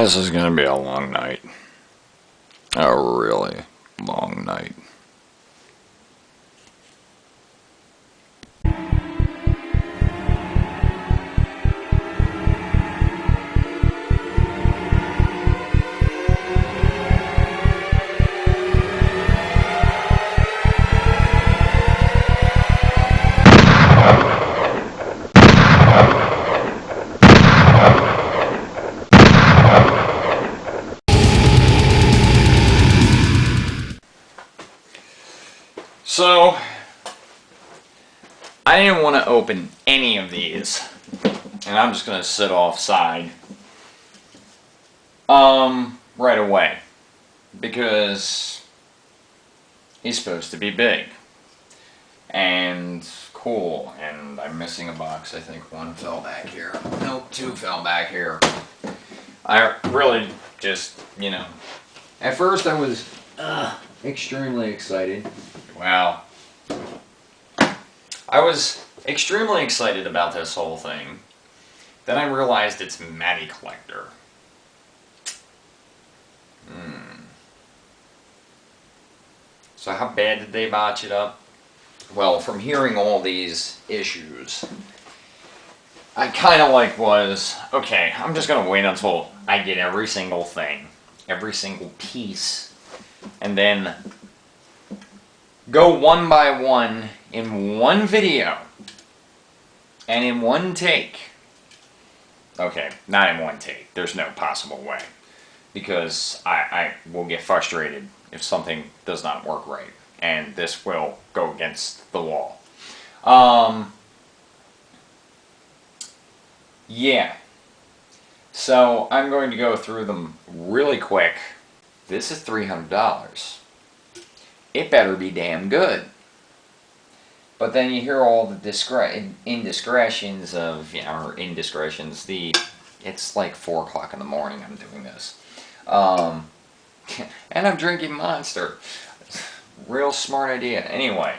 This is gonna be a long night. A really long night. So, I didn't want to open any of these, and I'm just going to sit offside right away, because he's supposed to be big and cool, and I'm missing a box. I think one fell back here. Nope, two fell back here. I really just, at first I was extremely excited. Wow. I was extremely excited about this whole thing. Then I realized it's Matty Collector. So how bad did they botch it up? Well, from hearing all these issues, I kind of okay, I'm just going to wait until I get every single thing, every single piece, and then go one by one in one video and in one take. Okay, not in one take. There's no possible way, because I will get frustrated if something does not work right, and this will go against the law. Yeah. So I'm going to go through them really quick. This is $300. It better be damn good. But then you hear all the indiscretions of, or indiscretions, it's like 4 o'clock in the morning I'm doing this. And I'm drinking Monster. Real smart idea. Anyway,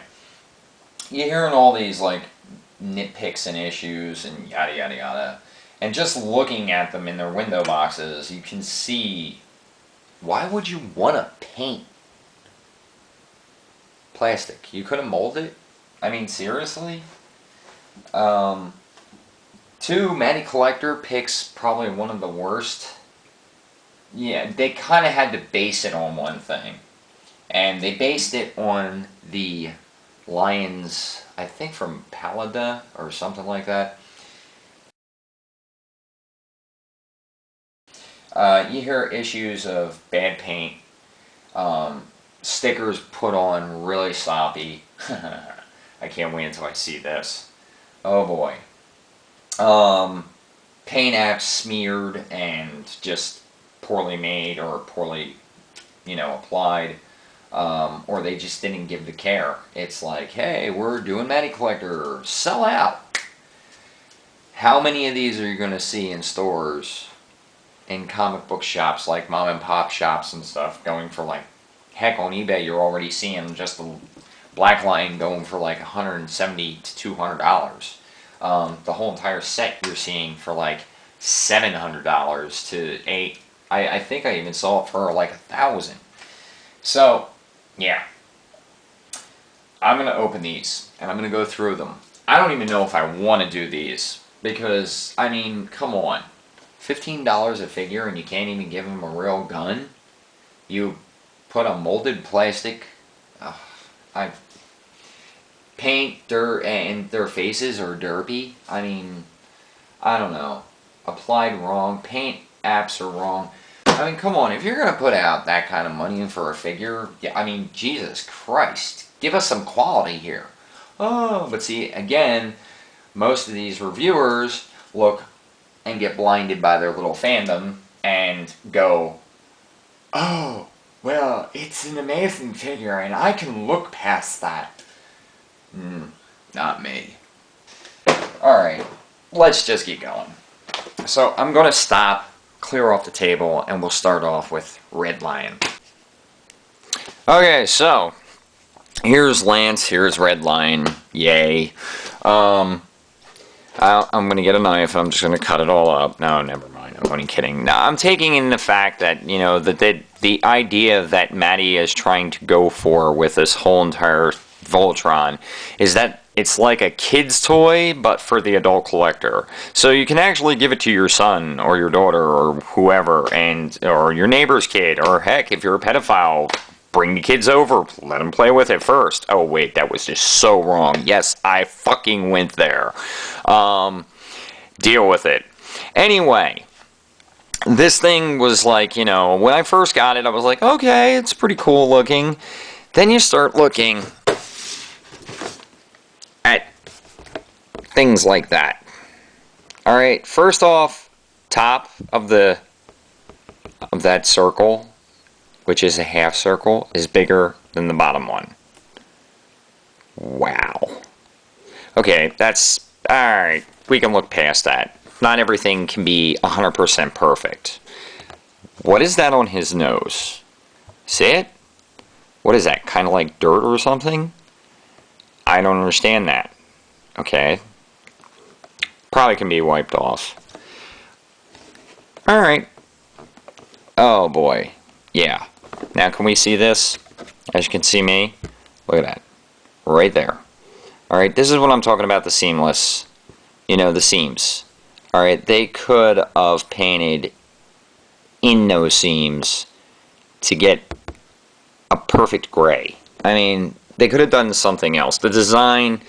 you're hearing all these, nitpicks and issues and yada yada yada. And just looking at them in their window boxes, you can see, why would you want to paint plastic? You couldn't mold it? I mean, seriously? 2, Matty Collector picks probably one of the worst. Yeah, they kind of had to base it on one thing. And they based it on the Lions, I think from Palada or something like that. You hear issues of bad paint, stickers put on really sloppy. I can't wait until I see this. Oh boy. Paint apps smeared and just poorly made or poorly, applied. Or they just didn't give the care. It's like, hey, we're doing Matty Collector, sell out. How many of these are you going to see in stores, in comic book shops, like mom and pop shops and stuff, going for heck, on eBay you're already seeing just the black line going for $170 to $200. The whole entire set you're seeing for $700 to I think I even saw it for $1,000. So, yeah. I'm going to open these, and I'm going to go through them. I don't even know if I want to do these, because, I mean, come on. $15 a figure, and you can't even give them a real gun? You put a molded plastic, paint, dirt, and their faces are derpy. I mean, I don't know. Applied wrong, paint apps are wrong. I mean, come on, if you're going to put out that kind of money for a figure, I mean, Jesus Christ, give us some quality here. Oh, but see, again, most of these reviewers look and get blinded by their little fandom and go, oh, well, it's an amazing figure and I can look past that. Not me. Alright, let's just get going. So I'm going to stop, clear off the table, and we'll start off with Red Lion. Okay, so here's Lance, here's Red Lion, yay. I'm going to get a knife and I'm just going to cut it all up. No, never mind. I'm only kidding. No, I'm taking in the fact that, you know, that the idea that Matty is trying to go for with this whole entire Voltron is that it's like a kid's toy, but for the adult collector. So you can actually give it to your son or your daughter or whoever, or your neighbor's kid, or heck, if you're a pedophile, bring the kids over, let them play with it first. Oh wait, that was just so wrong. Yes, I fucking went there. Deal with it. Anyway, this thing was like, you know, when I first got it, I was like, okay, it's pretty cool looking. Then you start looking at things like that. Alright, first off, top of that circle, which is a half circle, is bigger than the bottom one. Wow. Okay, that's... alright, we can look past that. Not everything can be 100% perfect. What is that on his nose? See it? What is that, kind of like dirt or something? I don't understand that. Okay. Probably can be wiped off. Alright. Oh boy. Yeah. Now can we see this? As you can see me. Look at that. Right there. Alright, this is what I'm talking about, the seamless. You know, the seams. Alright, they could have painted in those seams to get a perfect gray. I mean, they could have done something else. The design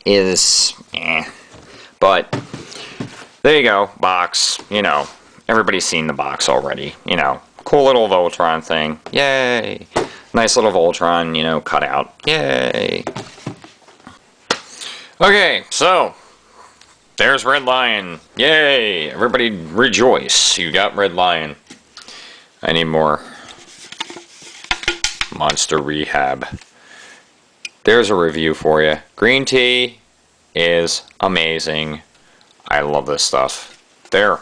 is but there you go, box. You know, everybody's seen the box already. You know, cool little Voltron thing. Yay! Nice little Voltron, you know, cut out. Yay! Okay, so there's Red Lion. Yay! Everybody rejoice. You got Red Lion. I need more Monster Rehab. There's a review for you. Green tea is amazing. I love this stuff. There.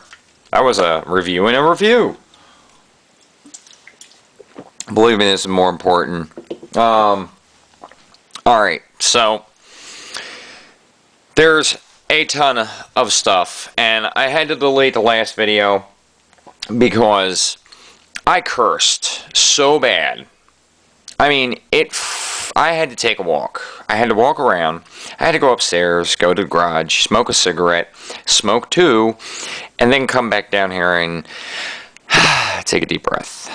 That was a review in a review. Believe me, this is more important. Alright, so there's a ton of stuff, and I had to delete the last video because I cursed so bad. I mean, I had to take a walk. I had to walk around. I had to go upstairs, go to the garage, smoke a cigarette, smoke two, and then come back down here and take a deep breath.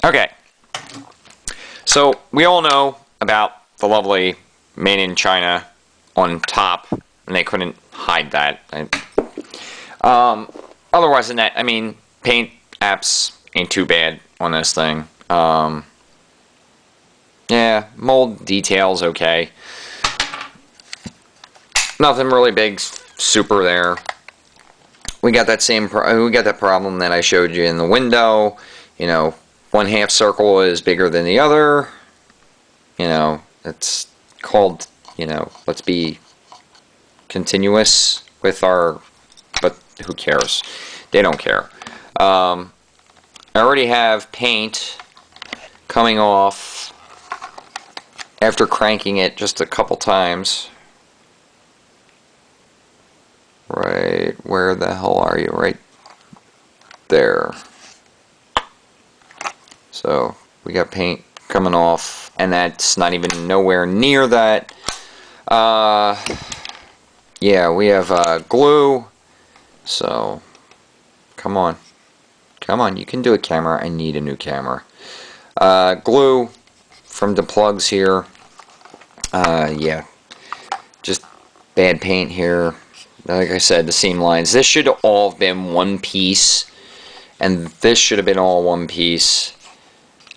Okay. So, we all know about the lovely Made in China on top, and they couldn't hide that. Otherwise than that, I mean, paint apps ain't too bad on this thing. Yeah, mold details okay. Nothing really big, super there. We got that problem that I showed you in the window. You know, one half circle is bigger than the other. You know, it's called, you know, let's be continuous with our, but who cares? They don't care. I already have paint coming off after cranking it just a couple times. Right, where the hell are you? Right there. So, we got paint coming off, and that's not even nowhere near that. Yeah, we have glue. So, come on. Come on, you can do a camera. I need a new camera. Glue from the plugs here. Yeah, just bad paint here. Like I said, the seam lines. This should all have been one piece, and this should have been all one piece,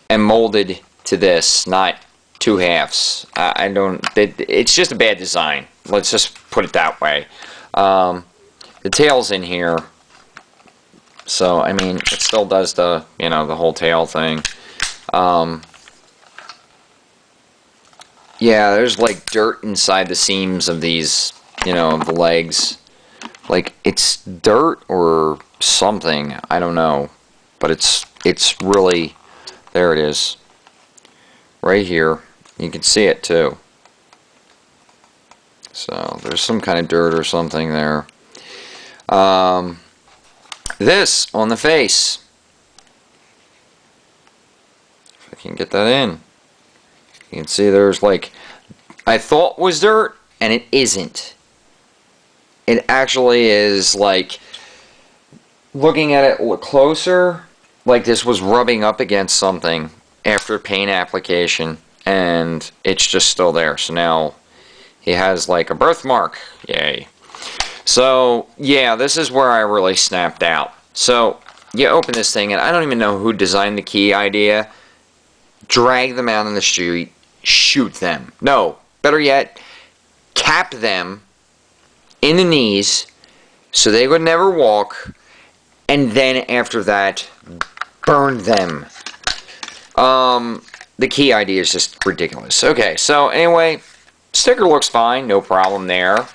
and molded to this, not two halves. I don't. It's just a bad design. Let's just put it that way. The tail's in here, so I mean, it still does the, you know, the whole tail thing. Yeah, there's like dirt inside the seams of these, you know, the legs. Like, it's dirt or something, I don't know. But it's really, there it is. Right here. You can see it too. So there's some kind of dirt or something there. This on the face. If I can get that in. You can see there's like, I thought was dirt, and it isn't. It actually is like, looking at it closer, like this was rubbing up against something after paint application, and it's just still there. So now he has like a birthmark. Yay. So yeah, this is where I really snapped out. So you open this thing, and I don't even know who designed the key idea. Drag them out in the street, shoot them. No, better yet, cap them in the knees so they would never walk, and then after that, burn them. The key idea is just ridiculous. Okay, so anyway, sticker looks fine, no problem there.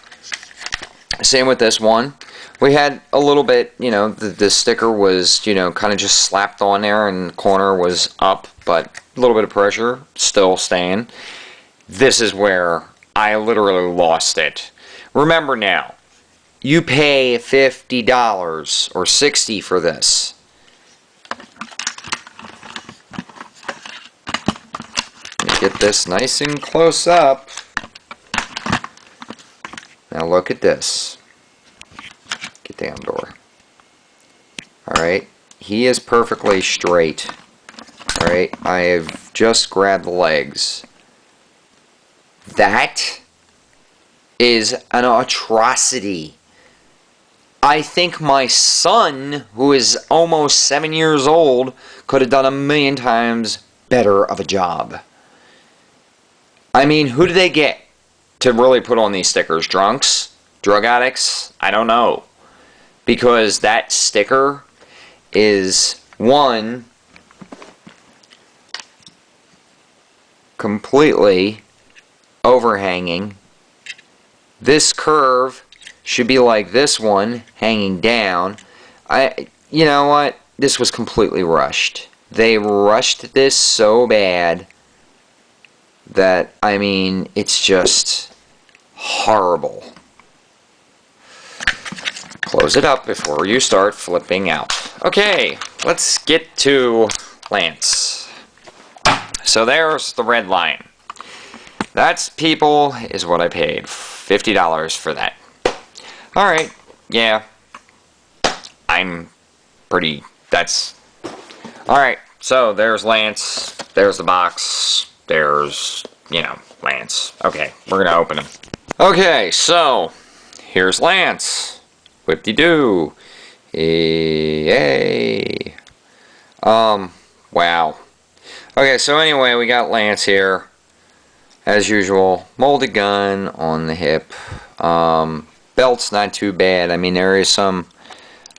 Same with this one. We had a little bit, you know, the sticker was, you know, kind of just slapped on there, and the corner was up, but a little bit of pressure, still staying. This is where I literally lost it. Remember now, you pay $50 or $60 for this. Let me get this nice and close up. Now look at this. Get down, door. Alright, he is perfectly straight. Alright, I have just grabbed the legs. That is an atrocity. I think my son, who is almost 7 years old, could have done 1,000,000 times better of a job. I mean, who do they get to really put on these stickers? Drunks? Drug addicts? I don't know. Because that sticker is, one, completely overhanging. This curve should be like this one, hanging down. You know what? This was completely rushed. They rushed this so bad that, I mean, it's just horrible. Close it up before you start flipping out. Okay, let's get to Lance. So there's the red line. That's, people, is what I paid. $50 for that. Alright, yeah. I'm pretty, that's... Alright, so there's Lance. There's the box. There's, you know, Lance. Okay, we're gonna open him. Okay, so, here's Lance. Whip-de-doo. Yay. Wow. Okay, so anyway, we got Lance here. As usual, molded gun on the hip. Belt's not too bad. I mean, there is some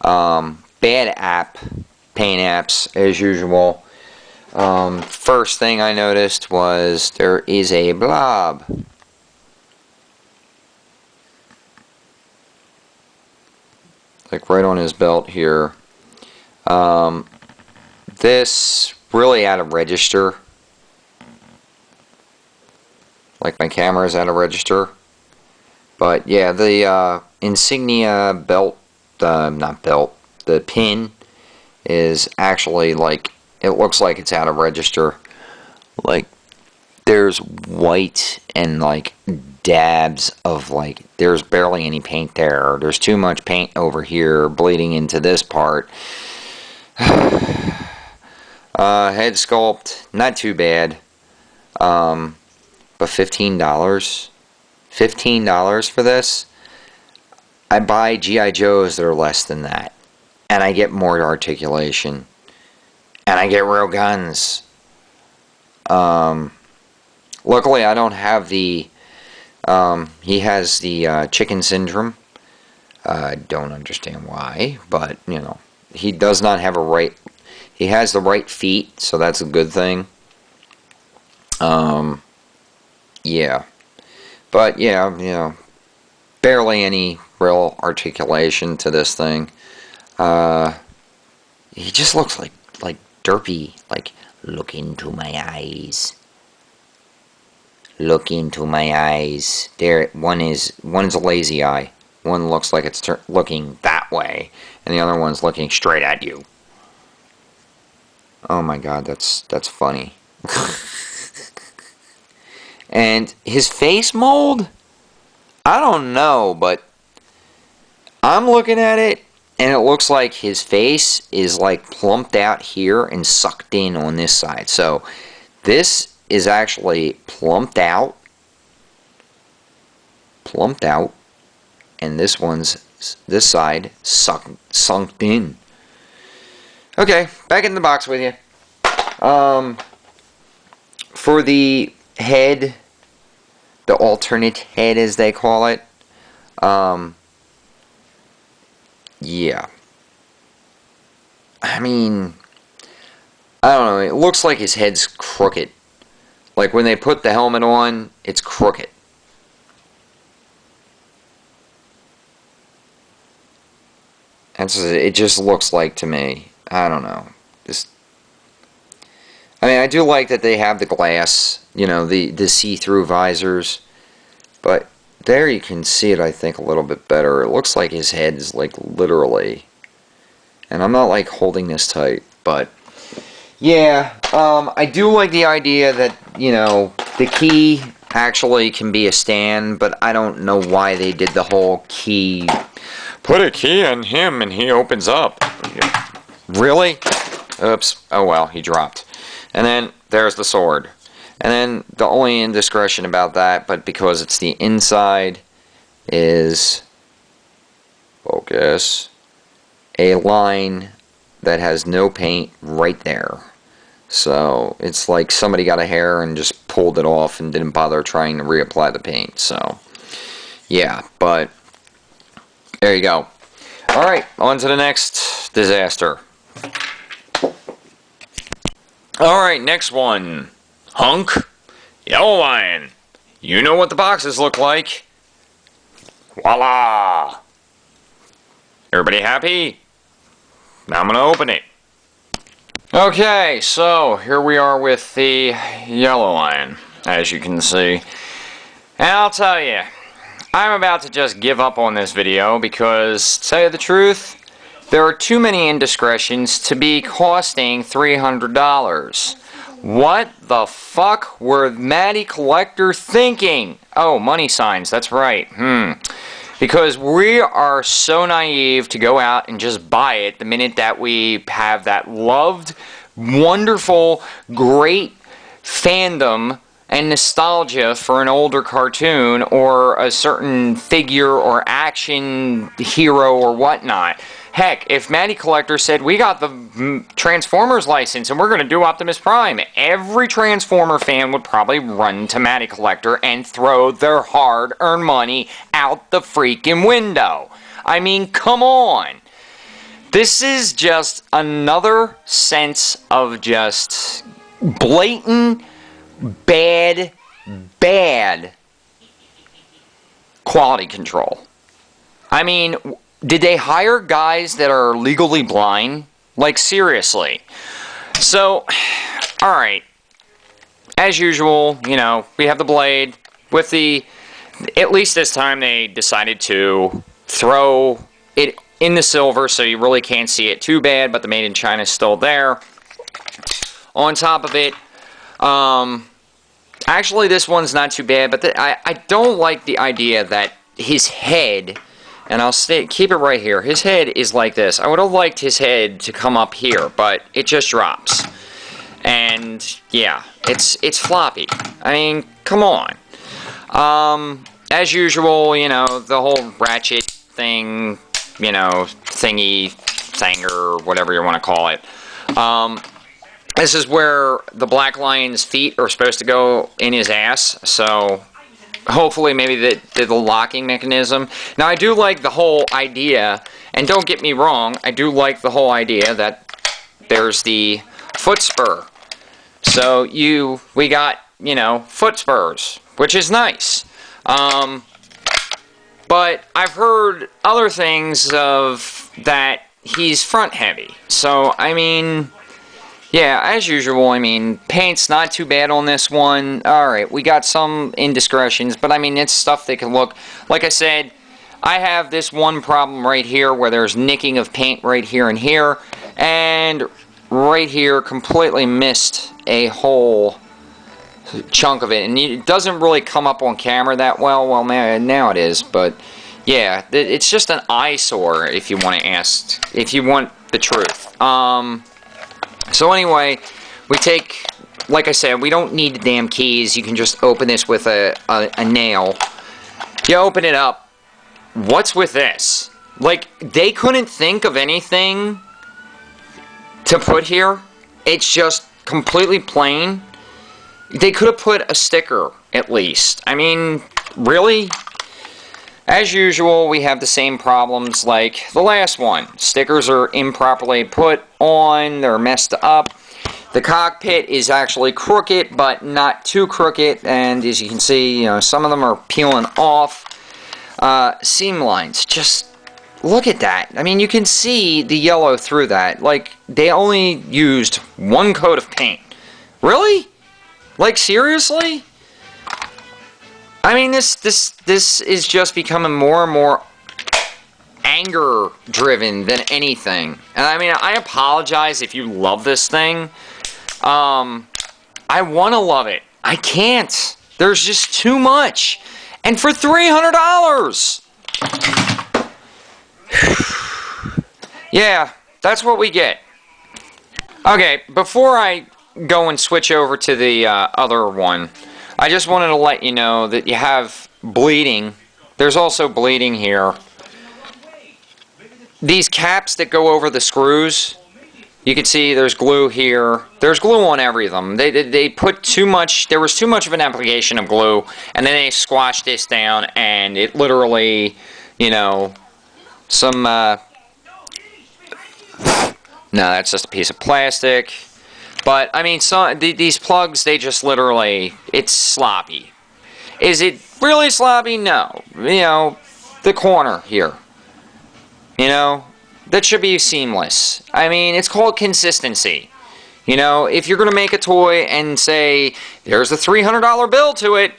bad paint apps, as usual. First thing I noticed was there is a blob. Like right on his belt here. This really out of register. Like my camera's out of register. But yeah, the insignia belt, not belt, the pin is actually like, it looks like it's out of register. Like there's white and like dabs of like, there's barely any paint there. There's too much paint over here bleeding into this part. Head sculpt, not too bad. But $15? $15 for this? I buy G.I. Joes that are less than that. And I get more articulation. And I get real guns. Luckily, I don't have the... he has the chicken syndrome. I don't understand why, but, you know, he does not have a right... He has the right feet, so that's a good thing. Yeah. But, yeah, you know, barely any real articulation to this thing. He just looks like derpy. Like, look into my eyes. Look into my eyes. There, one's a lazy eye. One looks like it's looking that way, and the other one's looking straight at you. Oh my god, that's funny. And his face mold? I don't know, but I'm looking at it, and it looks like his face is like plumped out here and sucked in on this side. So this is actually plumped out, and this side sunk in. Okay, back in the box with you. For the head, the alternate head as they call it, yeah. I mean, I don't know, it looks like his head's crooked. Like when they put the helmet on, it's crooked. It just looks like to me. I don't know. I mean, I do like that they have the glass, you know, the see-through visors. But there you can see it, I think, a little bit better. It looks like his head is, like, literally. And I'm not, like, holding this tight, but yeah, I do like the idea that, you know, the key actually can be a stand, but I don't know why they did the whole key. Put a key on him and he opens up. Really? Oops. Oh well, he dropped. And then there's the sword. And then the only indiscretion about that, but because it's the inside, is, focus, a line that has no paint right there. So it's like somebody got a hair and just pulled it off and didn't bother trying to reapply the paint. So yeah, but there you go. Alright, on to the next disaster. Alright, next one. Hunk, Yellow Lion. You know what the boxes look like. Voila! Everybody happy? Now I'm going to open it. Okay, so here we are with the Yellow Lion, as you can see. And I'll tell you, I'm about to just give up on this video because, to tell you the truth, there are too many indiscretions to be costing $300. What the fuck were Matty Collector thinking? Oh, money signs, that's right. Because we are so naive to go out and just buy it the minute that we have that loved, wonderful, great fandom and nostalgia for an older cartoon or a certain figure or action hero or whatnot. Heck, if Matty Collector said, we got the Transformers license and we're going to do Optimus Prime, every Transformer fan would probably run to Matty Collector and throw their hard-earned money out the freaking window. I mean, come on. This is just another sense of just blatant, bad quality control. I mean, did they hire guys that are legally blind? Like, seriously. So, alright. As usual, you know, we have the blade with the... At least this time they decided to throw it in the silver so you really can't see it too bad, but the Made in China is still there. On top of it, actually this one's not too bad, but I don't like the idea that his head... And I'll keep it right here. His head is like this. I would have liked his head to come up here, but it just drops. And yeah, it's floppy. I mean, come on. As usual, you know, the whole ratchet thing, you know, thanger, whatever you want to call it. This is where the Black Lion's feet are supposed to go in his ass, so... Hopefully, maybe the locking mechanism. Now, I do like the whole idea, and don't get me wrong, I do like the whole idea that there's the foot spur. So, we got, you know, foot spurs, which is nice. But I've heard other things of that he's front heavy. So, I mean, Yeah, as usual, I mean, paint's not too bad on this one. Alright, we got some indiscretions, but I mean, it's stuff that can look... Like I said, I have this one problem right here where there's nicking of paint right here and here, and right here completely missed a whole chunk of it, and it doesn't really come up on camera that well. Well, now it is, but yeah, it's just an eyesore if you want to ask, if you want the truth. So anyway, we take, like I said, we don't need the damn keys. You can just open this with a nail. You open it up. What's with this? Like, they couldn't think of anything to put here. It's just completely plain. They could have put a sticker, at least. I mean, really? As usual, we have the same problems like the last one. Stickers are improperly put on, they're messed up. The cockpit is actually crooked, but not too crooked, and as you can see, you know, some of them are peeling off. Seam lines, just look at that. I mean, you can see the yellow through that. Like, they only used one coat of paint. Really? Like, seriously? I mean, this is just becoming more and more anger-driven than anything. And I mean, I apologize if you love this thing. I want to love it. I can't. There's just too much. And for $300! Yeah, that's what we get. Okay, before I go and switch over to the other one, I just wanted to let you know that you have bleeding. There's also bleeding here. These caps that go over the screws, you can see there's glue here. There's glue on every of them. They put too much, there was too much of an application of glue, and then they squashed this down, and it literally, you know, some, no, that's just a piece of plastic. But, I mean, these plugs, they just literally, it's sloppy. Is it really sloppy? No. You know, the corner here. You know, that should be seamless. I mean, it's called consistency. You know, if you're going to make a toy and say, there's a $300 bill to it,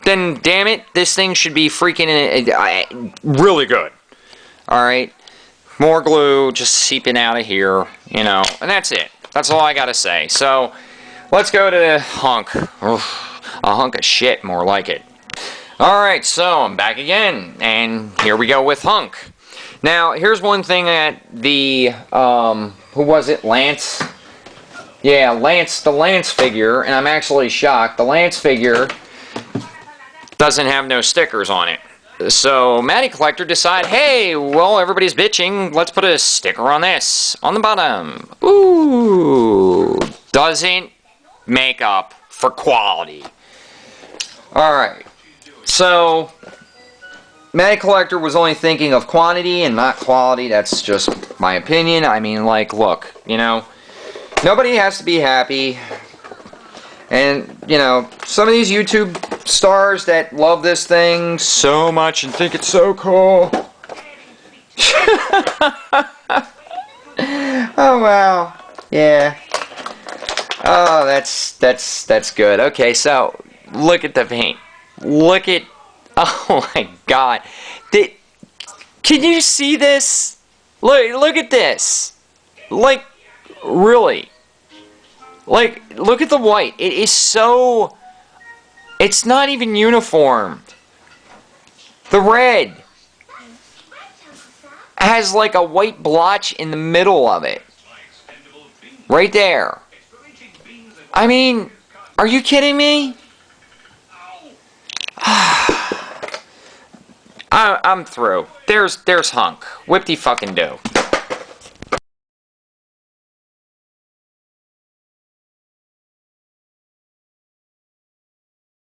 then, damn it, this thing should be freaking really good. Alright? More glue just seeping out of here, you know, and that's it. That's all I gotta say. So, let's go to hunk. Oof, a hunk of shit, more like it. Alright, so I'm back again, and here we go with hunk. Now, here's one thing that the, who was it, Lance? Yeah, Lance, the Lance figure, and I'm actually shocked, the Lance figure doesn't have no stickers on it. So, Matty Collector decided, hey, well, everybody's bitching, let's put a sticker on this, on the bottom. Ooh, doesn't make up for quality. Alright, so, Matty Collector was only thinking of quantity and not quality. That's just my opinion. I mean, like, look, you know, nobody has to be happy. And, you know, some of these YouTube stars that love this thing so much and think it's so cool. Oh, wow. Yeah. Oh, that's good. Okay, so, look at the paint. Look at... Oh my god. Can you see this? Look at this. Like, really. Like, look at the white. It is so... It's not even uniformed. The red has like a white blotch in the middle of it. Right there. I mean, are you kidding me? I'm through. There's hunk. Whip-de-fucking-do.